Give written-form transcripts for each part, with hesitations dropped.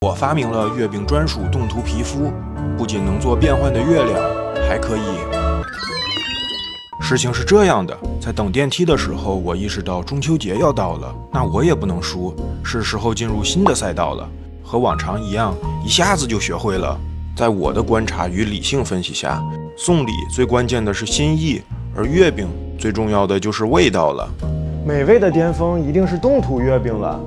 我发明了月饼专属动图皮肤，不仅能做变换的月亮，还可以……事情是这样的，在等电梯的时候，我意识到中秋节要到了，那我也不能输，是时候进入新的赛道了。和往常一样，一下子就学会了。在我的观察与理性分析下，送礼最关键的是心意，而月饼最重要的就是味道了。美味的巅峰一定是冻土月饼了，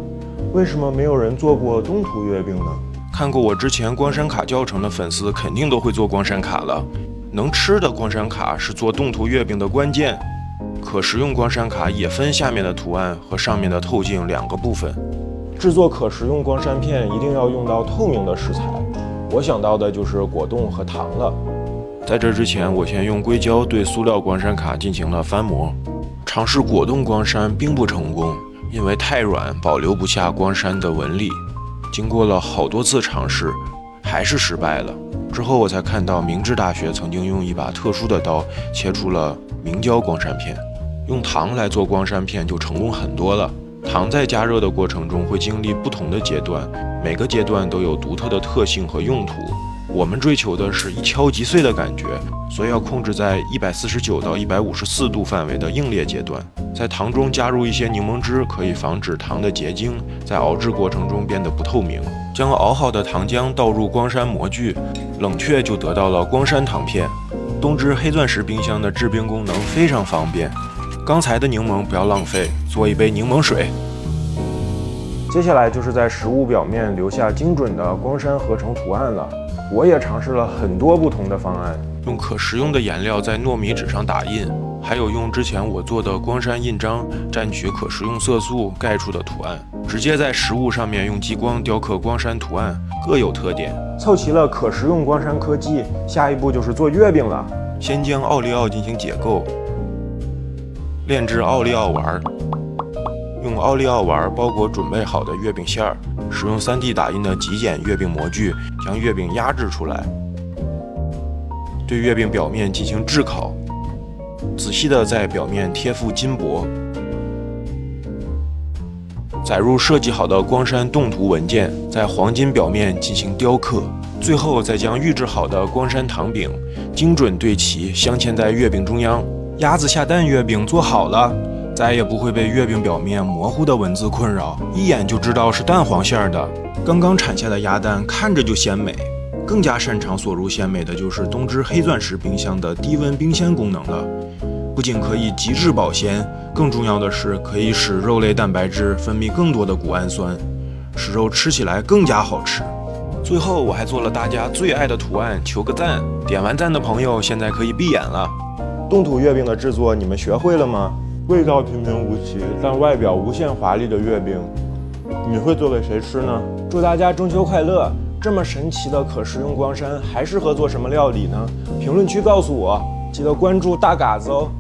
为什么没有人做过冻土月饼呢？看过我之前光山卡教程的粉丝肯定都会做光山卡了。能吃的光山卡是做冻土月饼的关键。可食用光山卡也分下面的图案和上面的透镜两个部分。制作可食用光山片一定要用到透明的食材，我想到的就是果冻和糖了。在这之前，我先用硅胶对塑料光山卡进行了翻模。尝试果冻光山并不成功，因为太软，保留不下光山的纹理。经过了好多次尝试，还是失败了。之后我才看到明治大学曾经用一把特殊的刀切出了明胶光山片，用糖来做光山片就成功很多了。糖在加热的过程中会经历不同的阶段，每个阶段都有独特的特性和用途。我们追求的是一敲即碎的感觉，所以要控制在149到154度范围的硬裂阶段。在糖中加入一些柠檬汁，可以防止糖的结晶在熬制过程中变得不透明。将熬好的糖浆倒入光山模具，冷却就得到了光山糖片。东芝黑钻石冰箱的制冰功能非常方便。刚才的柠檬不要浪费，做一杯柠檬水。接下来就是在食物表面留下精准的光山合成图案了。我也尝试了很多不同的方案，用可食用的颜料在糯米纸上打印，还有用之前我做的光山印章蘸取可食用色素盖出的图案，直接在食物上面用激光雕刻光山图案，各有特点。凑齐了可食用光山科技，下一步就是做月饼了。先将奥利奥进行解构，炼制奥利奥丸，用奥利奥丸包裹准备好的月饼馅儿，使用 3D 打印的极简月饼模具将月饼压制出来，对月饼表面进行炙烤，仔细地在表面贴附金箔，载入设计好的光山动图文件，在黄金表面进行雕刻，最后再将预制好的光山糖饼精准对齐，镶嵌在月饼中央。鸭子下蛋月饼做好了，再也不会被月饼表面模糊的文字困扰，一眼就知道是蛋黄馅的。刚刚产下的鸭蛋看着就鲜美。更加擅长锁入鲜美的就是东芝黑钻石冰箱的低温冰鲜功能了，不仅可以极致保鲜，更重要的是可以使肉类蛋白质分泌更多的谷氨酸，使肉吃起来更加好吃。最后我还做了大家最爱的图案，求个赞！点完赞的朋友现在可以闭眼了。冻土月饼的制作你们学会了吗？味道平平无奇，但外表无限华丽的月饼，你会做给谁吃呢？祝大家中秋快乐！这么神奇的可食用光山，还适合做什么料理呢？评论区告诉我，记得关注大嘎子哦。